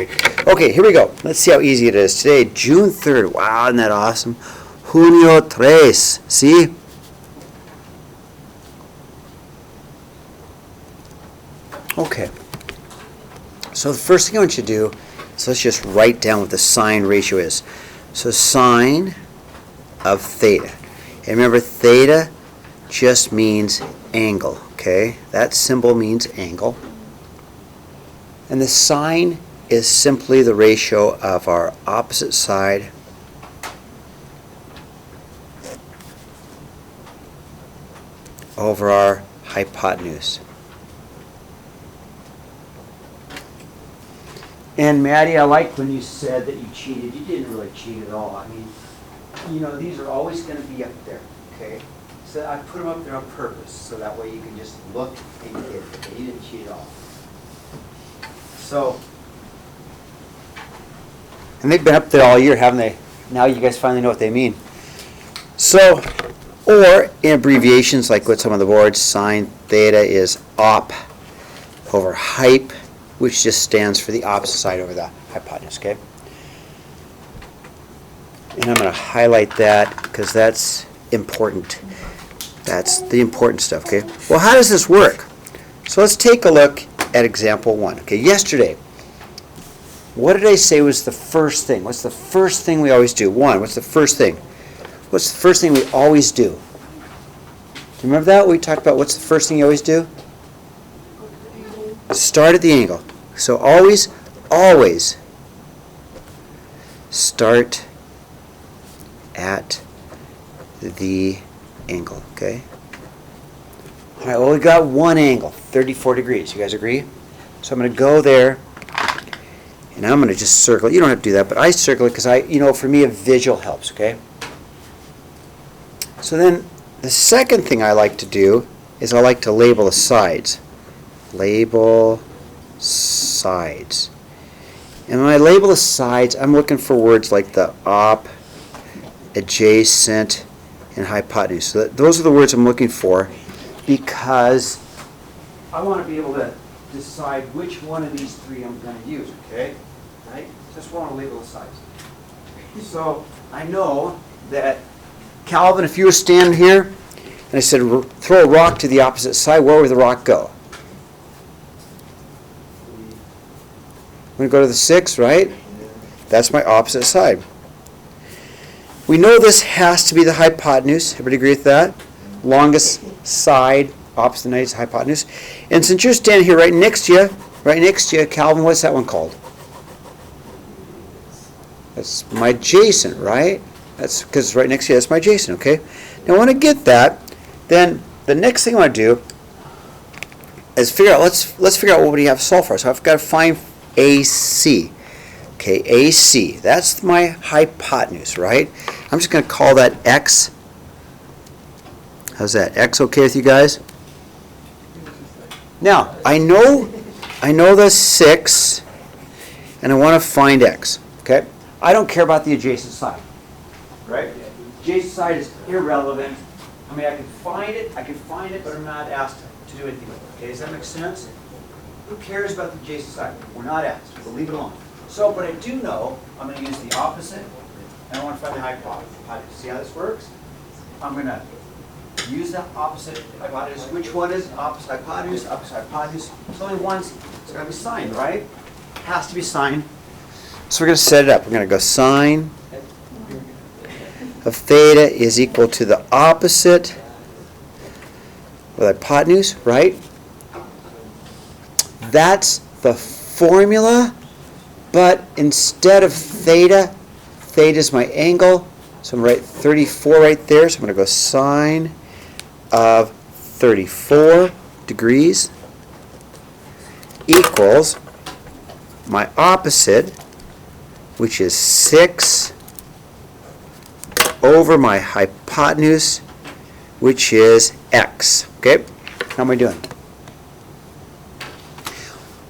grade. Okay, here we go. Let's see how easy it is. Today, June 3rd. Wow, isn't that awesome? Junio 3. See? Okay. So the first thing I want you to do is let's just write down what the sine ratio is. So sine of theta. And remember, theta just means angle, okay? That symbol means angle. And the sine is simply the ratio of our opposite side over our hypotenuse. And Maddie, I like when you said that you cheated. You didn't really cheat at all. I mean, you know, these are always going to be up there, okay? So I put them up there on purpose, so that way you can just look and get it. Okay? You didn't cheat at all. So, and they've been up there all year, haven't they? Now you guys finally know what they mean. So, or in abbreviations like what's on the board, sine theta is op over hyp, which just stands for the opposite side over the hypotenuse, okay? And I'm going to highlight that because that's important. That's the important stuff, okay? Well, how does this work? So let's take a look at example 1. Okay, yesterday, what did I say was the first thing? What's the first thing we always do? 1, what's the first thing? What's the first thing we always do? Do you remember that? We talked about what's the first thing you always do? Start at the angle. So always start at the angle, okay? All right, well, we got one angle, 34 degrees. You guys agree? So I'm going to go there, and I'm going to just circle. You don't have to do that, but I circle it because for me, a visual helps, okay? So then the second thing I like to do is I like to label the sides. Label sides. And when I label the sides, I'm looking for words like the op, adjacent, and hypotenuse. So those are the words I'm looking for because I want to be able to decide which one of these three I'm going to use, okay? Right? Just want to label the sides. So I know that, Calvin, if you were standing here and I said throw a rock to the opposite side, where would the rock go? I'm going to go to the 6, right? That's my opposite side. We know this has to be the hypotenuse. Everybody agree with that? Longest side, opposite side is hypotenuse. And since you're standing here right next to you, Calvin, what's that one called? That's my adjacent, right? That's because it's right next to you. That's my adjacent, okay? Now, I want to get that. Then the next thing I want to do is figure out, let's figure out what we have to solve for. So I've got to find AC. Okay, AC. That's my hypotenuse, right? I'm just going to call that X. How's that? X okay with you guys? Now, I know the 6, and I want to find X. Okay? I don't care about the adjacent side. Right? Adjacent side is irrelevant. I mean, I can find it, but I'm not asked to do anything with it. Okay, does that make sense? Who cares about the adjacent side? We're not asked. We'll leave it alone. So, but I do know I'm going to use the opposite, and I want to find the hypotenuse. See how this works? I'm going to use the opposite hypotenuse. Which one is opposite hypotenuse? Opposite hypotenuse. There's only one. It's got to be sine, right? It has to be sine. So we're going to set it up. We're going to go sine of theta is equal to the opposite with hypotenuse, right? That's the formula, but instead of theta, theta is my angle, so I'm going to write 34 right there, so I'm going to go sine of 34 degrees equals my opposite, which is 6 over my hypotenuse, which is x. Okay? How am I doing?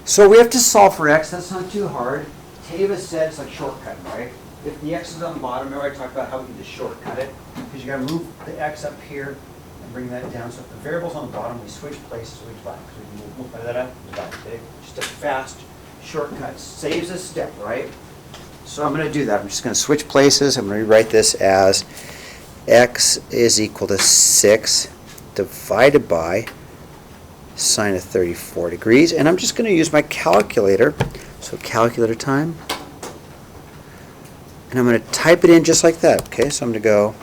So we have to solve for x. That's not too hard. Tava said it's like shortcutting, right? If the x is on the bottom, remember I talked about how we can just shortcut it? Because you got to move the x up here and bring that down. So if the variable's on the bottom, we switch places with y. So we can move that up and down. Okay? Just a fast shortcut. Saves a step, right? So I'm going to do that. I'm just going to switch places. I'm going to rewrite this as x is equal to 6 divided by sine of 34 degrees. And I'm just going to use my calculator. So calculator time. And I'm going to type it in just like that. Okay, so I'm going to go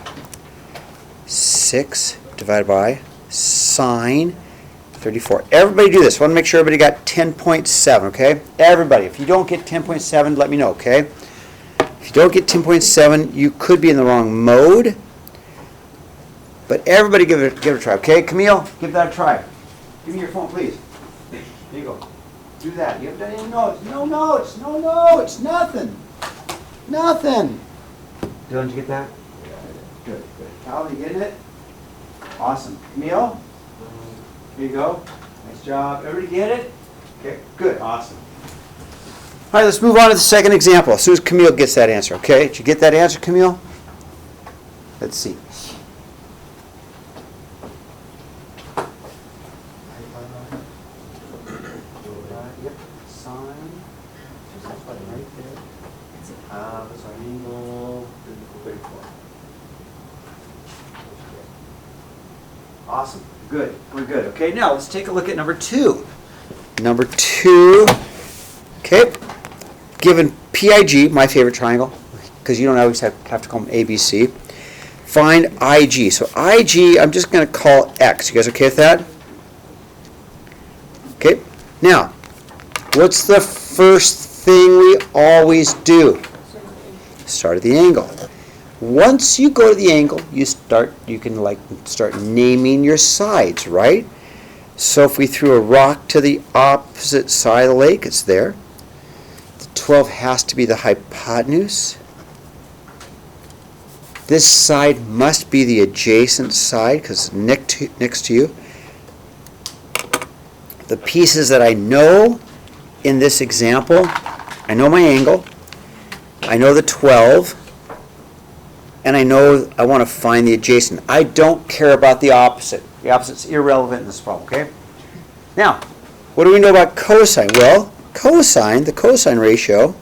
6 divided by sine 34. Everybody do this. I want to make sure everybody got 10.7, okay? Everybody. If you don't get 10.7, let me know, okay? If you don't get 10.7, you could be in the wrong mode. But everybody give it a try, okay? Camille, give that a try. Give me your phone, please. There you go. Do that. You haven't done any notes. No notes. No notes. Nothing. Nothing. Dylan, did you get that? Good, good. Cal, you getting it? Awesome. Camille? Here you go. Nice job. Everybody get it? Okay, good. Awesome. All right, let's move on to the second example. As soon as Camille gets that answer, okay? Did you get that answer, Camille? Let's see. Yep, sine. Just that button right there. That's our angle. 34. Awesome. Good. We're good. Okay, now let's take a look at number 2. Number 2, okay, given PIG, my favorite triangle, because you don't always have to call them ABC, find IG. So IG, I'm just going to call X. You guys okay with that? Okay, now, what's the first thing we always do? Start at the angle. Once you go to the angle, you can start naming your sides, right? So if we threw a rock to the opposite side of the lake, it's there. The 12 has to be the hypotenuse. This side must be the adjacent side because it's next to you. The pieces that I know in this example, I know my angle, I know the 12, and I know I want to find the adjacent. I don't care about the opposite. The opposite's irrelevant in this problem, okay? Now, what do we know about cosine? Well, the cosine ratio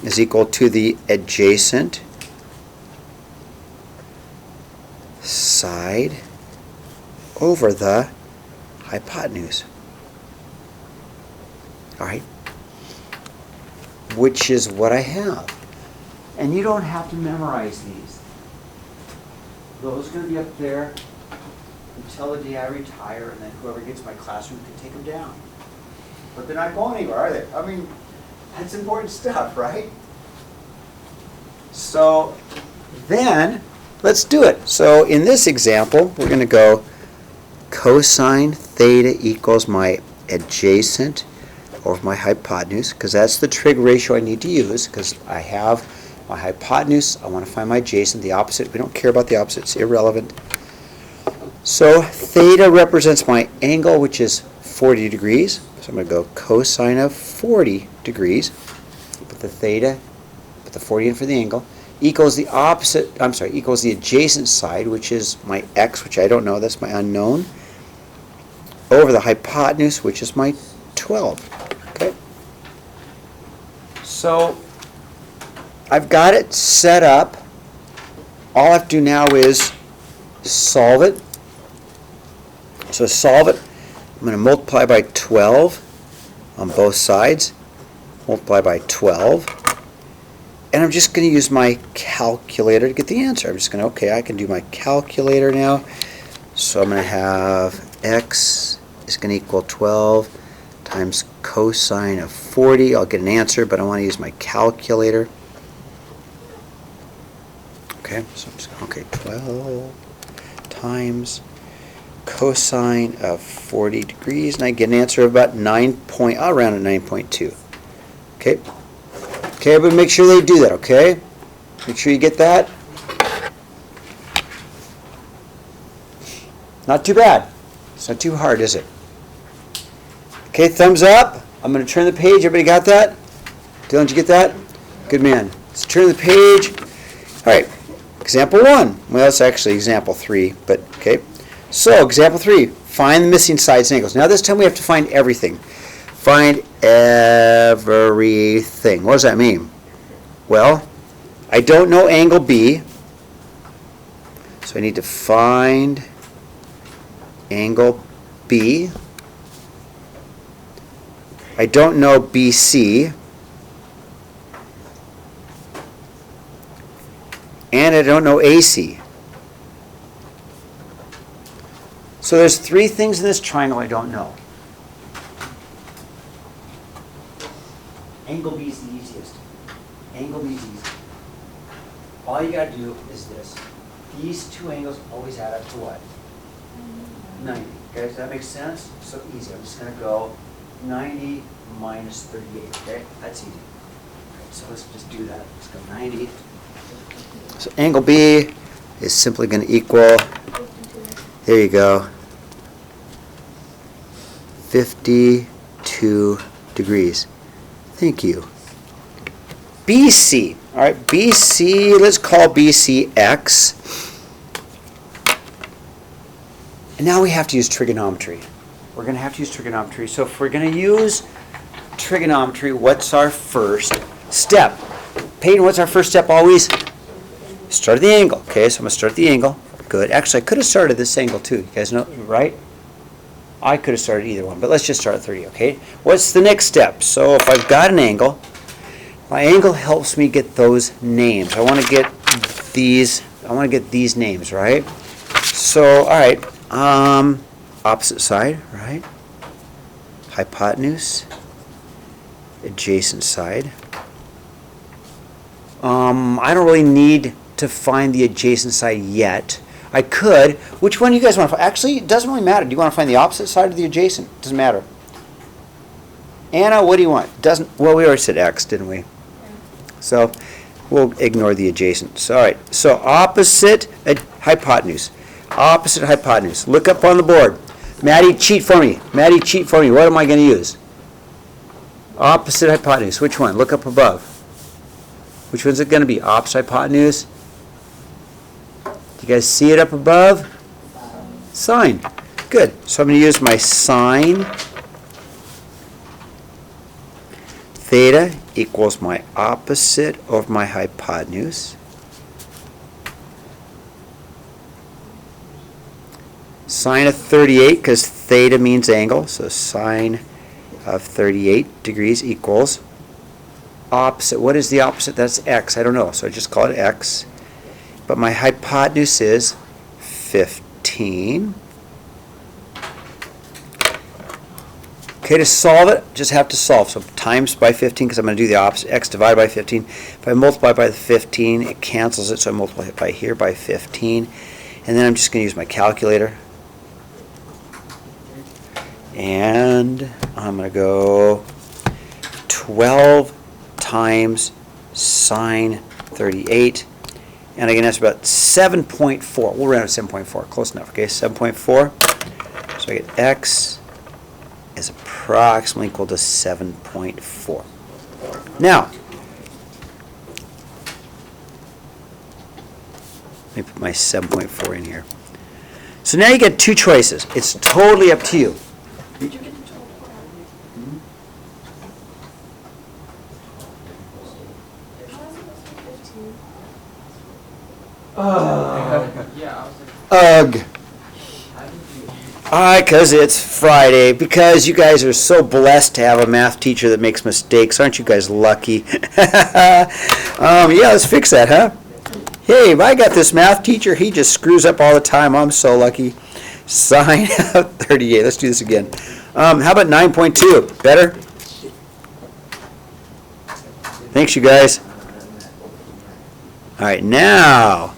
is equal to the adjacent side over the hypotenuse. All right? Which is what I have. And you don't have to memorize these. Those are going to be up there until the day I retire, and then whoever gets my classroom can take them down. But they're not going anywhere, are they? I mean, that's important stuff, right? So then, let's do it. So in this example, we're going to go cosine theta equals my adjacent over my hypotenuse, because that's the trig ratio I need to use, because I have my hypotenuse, I want to find my adjacent, the opposite. We don't care about the opposite, it's irrelevant. So theta represents my angle, which is 40 degrees. So I'm going to go cosine of 40 degrees. Put the theta, put the 40 in for the angle, equals the equals the adjacent side, which is my x, which I don't know, that's my unknown, over the hypotenuse, which is my 12. Okay? So I've got it set up. All I have to do now is solve it. So to solve it, I'm going to multiply by 12 on both sides. Multiply by 12. And I'm just going to use my calculator to get the answer. I'm just going to, okay, I can do my calculator now. So I'm going to have x is going to equal 12 times cosine of 40. I'll get an answer, but I want to use my calculator. Okay, so I'm just going, okay, 12 times cosine of 40 degrees, and I get an answer of about I'll round at 9.2. Okay, okay, but make sure they do that, okay? Make sure you get that. Not too bad. It's not too hard, is it? Okay, thumbs up. I'm going to turn the page. Everybody got that? Dylan, did you get that? Good man. Let's turn the page. All right. Example 1. Well, it's actually example 3, but okay. So, example 3, find the missing sides and angles. Now this time we have to find everything. Find everything. What does that mean? Well, I don't know angle B, so I need to find angle B. I don't know BC, and I don't know AC. So there's 3 things in this triangle I don't know. Angle B is the easiest. Angle B is easy. All you got to do is this. These 2 angles always add up to what? 90. Okay, does that make sense? So easy. I'm just going to go 90 minus 38. Okay, that's easy. Okay, so let's just do that. Let's go 90. So angle B is simply going to equal, there you go, 52 degrees. Thank you. BC. All right, BC, let's call BC X. And now we have to use trigonometry. We're going to have to use trigonometry. So if we're going to use trigonometry, what's our first step? Peyton, what's our first step always? Start at the angle. Okay, so I'm going to start at the angle. Good. Actually, I could have started this angle too. You guys know, right? I could have started either one, but let's just start at 30, okay? What's the next step? So if I've got an angle, my angle helps me get those names. I want to get these names, right? So, all right, opposite side, right? Hypotenuse, adjacent side. I don't really need to find the adjacent side yet. I could. Which one do you guys want to find? Actually, it doesn't really matter. Do you want to find the opposite side or the adjacent? It doesn't matter. Anna, what do you want? Doesn't. Well, we already said X, didn't we? So we'll ignore the adjacent. So, all right. So opposite hypotenuse. Opposite hypotenuse. Look up on the board. Maddie, cheat for me. Maddie, cheat for me. What am I going to use? Opposite hypotenuse. Which one? Look up above. Which one's it going to be? Opposite hypotenuse. Do you guys see it up above? Sine. Good. So I'm going to use my sine. Theta equals my opposite of my hypotenuse. Sine of 38, because theta means angle, so sine of 38 degrees equals opposite. What is the opposite? That's x. I don't know, so I just call it x. But my hypotenuse is 15. Okay, to solve it, just have to solve. So times by 15, because I'm going to do the opposite. X divided by 15. If I multiply by the 15, it cancels it, so I multiply it by here by 15. And then I'm just going to use my calculator. And I'm going to go 12 times sine 38. And I can answer about 7.4. We'll round to 7.4. Close enough, okay? 7.4. So I get x is approximately equal to 7.4. Now, let me put my 7.4 in here. So now you get 2 choices. It's totally up to you. Did you get the total? Ugh. Because it's Friday. Because you guys are so blessed to have a math teacher that makes mistakes. Aren't you guys lucky? Yeah, let's fix that, huh? Hey, I got this math teacher. He just screws up all the time. I'm so lucky. Sine of 38. Let's do this again. How about 9.2? Better? Thanks, you guys. All right, now,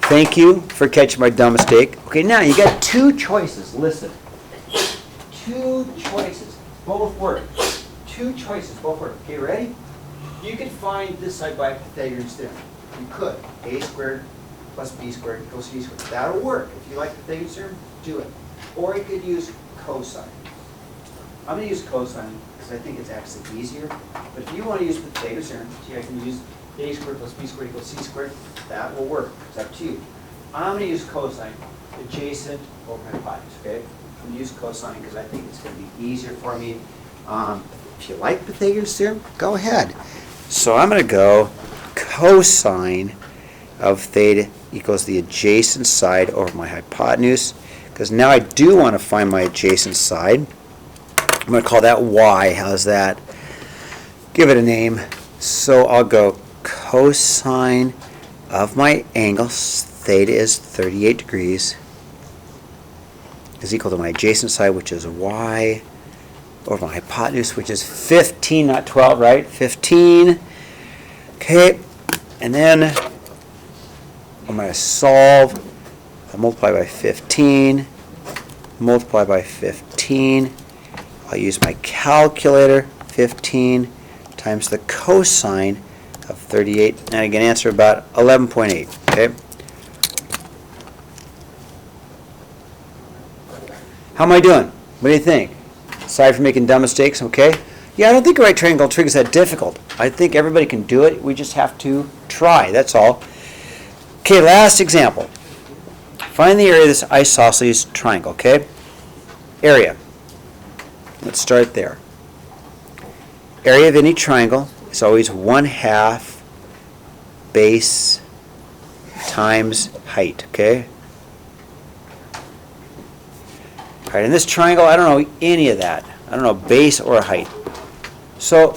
thank you for catching my dumb mistake. Okay, now you got 2 choices. Listen. 2 choices. Both work. 2 choices. Both work. Okay, ready? You can find this side by Pythagorean's theorem. You could. A squared plus b squared equals c squared. That'll work. If you like Pythagorean's theorem, do it. Or you could use cosine. I'm going to use cosine because I think it's actually easier. But if you want to use Pythagorean's theorem, I can use a squared plus b squared equals c squared. That will work. It's up to you. I'm going to use cosine, adjacent over hypotenuse, okay? I'm going to use cosine because I think it's going to be easier for me. If you like Pythagoras theorem, go ahead. So I'm going to go cosine of theta equals the adjacent side over my hypotenuse, because now I do want to find my adjacent side. I'm going to call that y. How's that? Give it a name. So I'll go cosine of my angle, theta is 38 degrees, is equal to my adjacent side, which is y, over my hypotenuse, which is 15, not 12, right? 15. Okay, and then I'm going to solve. I'll multiply by 15, multiply by 15. I'll use my calculator, 15 times the cosine of 38, and I get an answer about 11.8, okay? How am I doing? What do you think? Aside from making dumb mistakes, okay? Yeah, I don't think a right triangle trig is that difficult. I think everybody can do it. We just have to try, that's all. Okay, last example. Find the area of this isosceles triangle, okay? Area. Let's start there. Area of any triangle is always 1/2 base times height, okay? All right, in this triangle, I don't know any of that. I don't know base or height. So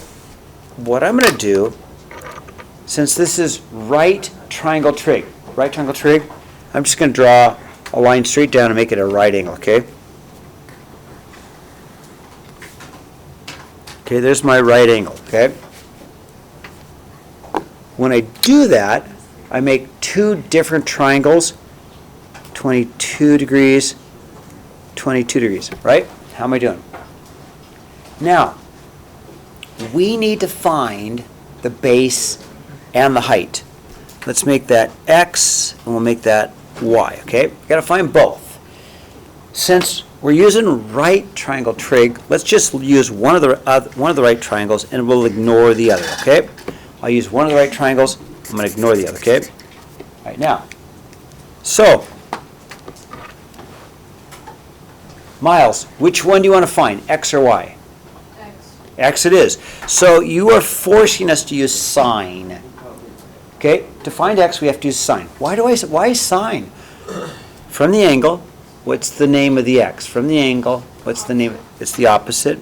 what I'm going to do, since this is right triangle trig, I'm just going to draw a line straight down and make it a right angle, okay? Okay, there's my right angle, okay? When I do that, I make two different triangles, 22 degrees, 22 degrees, right? How am I doing? Now, we need to find the base and the height. Let's make that x, and we'll make that y, okay? We've got to find both. Since we're using right triangle trig, let's just use one of the right triangles, and we'll ignore the other, okay? I'll use one of the right triangles, I'm going to ignore the other, okay? All right, now, so, Miles, which one do you want to find, x or y? X. X it is. So you are forcing us to use sine. Okay, to find x we have to use sine. Why sine? From the angle, what's the name of the x? From the angle, what's the name? It's the opposite.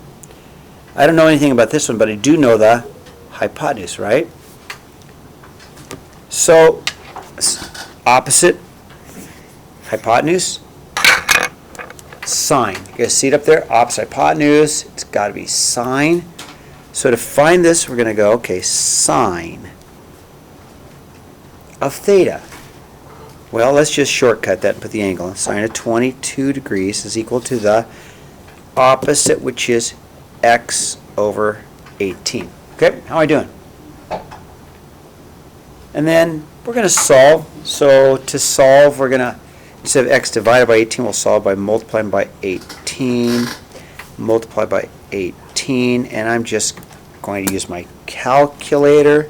I don't know anything about this one, but I do know the hypotenuse, right? So, opposite, hypotenuse, sine. You guys see it up there? Opposite hypotenuse, it's got to be sine. So to find this, we're going to go, okay, sine of theta. Well, let's just shortcut that and put the angle. Sine of 22 degrees is equal to the opposite, which is x over 18. Okay, how am I doing? And then we're going to solve. So to solve, we're going to, instead of x divided by 18, we'll solve by multiplying by 18, multiply by 18, and I'm just going to use my calculator.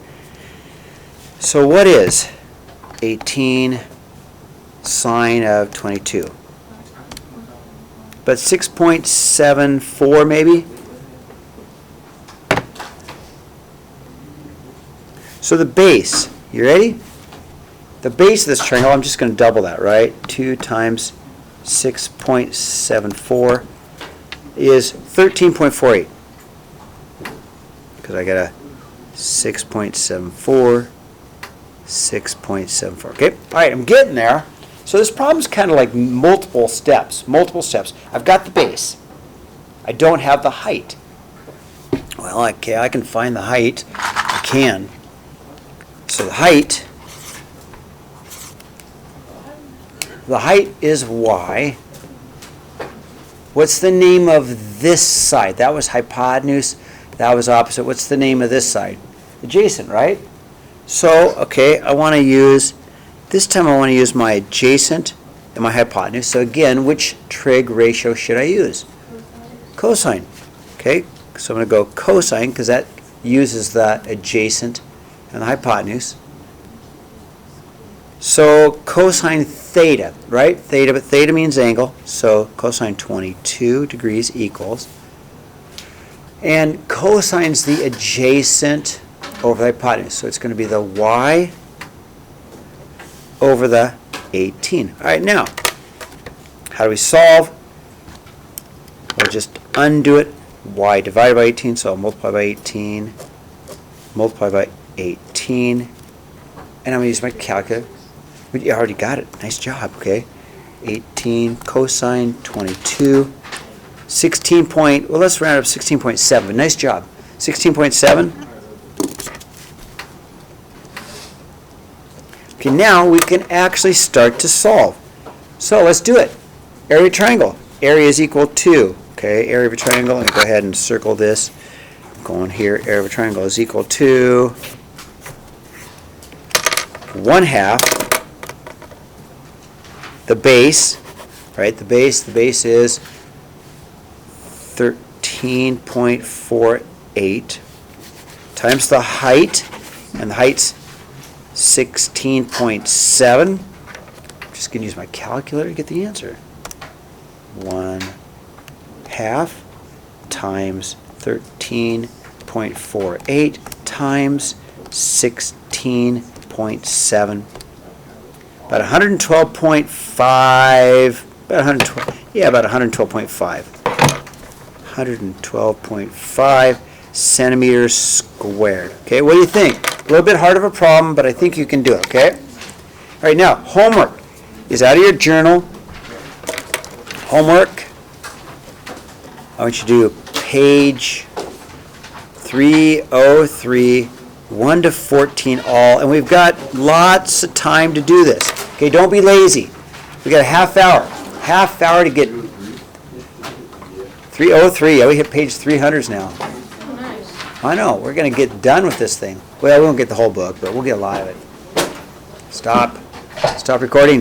So what is 18 sine of 22? But 6.74 maybe? So the base, you ready? The base of this triangle, I'm just going to double that, right? 2 times 6.74 is 13.48. Because I got a 6.74, 6.74. Okay, all right, I'm getting there. So this problem's kind of like multiple steps. I've got the base. I don't have the height. Well, okay, I can find the height. I can. So the height is y. What's the name of this side? That was hypotenuse. That was opposite. What's the name of this side? Adjacent, right? So, okay, this time I want to use my adjacent and my hypotenuse. So again, which trig ratio should I use? Cosine. Okay, so I'm going to go cosine because that uses the adjacent and the hypotenuse. So cosine theta, right? Theta, but theta means angle. So cosine 22 degrees equals. And cosine's the adjacent over the hypotenuse. So it's going to be the y over the 18. All right, now, how do we solve? We'll just undo it. Y divided by 18, so I'll multiply by 18, multiply by 18, and I'm going to use my calculator. You already got it. Nice job, okay? 18 cosine 22, 16 point, well, let's round up 16.7. Nice job. 16.7. Okay, now we can actually start to solve. So let's do it. Area of a triangle. Area is equal to, okay, area of a triangle. Let me go ahead and circle this. I'm going here. Area of a triangle is equal to 1/2 the base, right? The base is 13.48 times the height, and the height's 16.7. I'm just going to use my calculator to get the answer. 1/2 times 13.48 times 16.7. About 112.5. About 112.5. 112.5 centimeters squared. Okay, what do you think? A little bit hard of a problem, but I think you can do it, okay? All right, now, homework is out of your journal. Homework. I want you to do page 303, 1 to 14 all, and we've got lots of time to do this. Okay, don't be lazy. We got a half hour. Half hour to get 303. Yeah, we hit page 300s now. Nice. I know. We're going to get done with this thing. Well, we won't get the whole book, but we'll get a lot of it. Stop. Stop recording.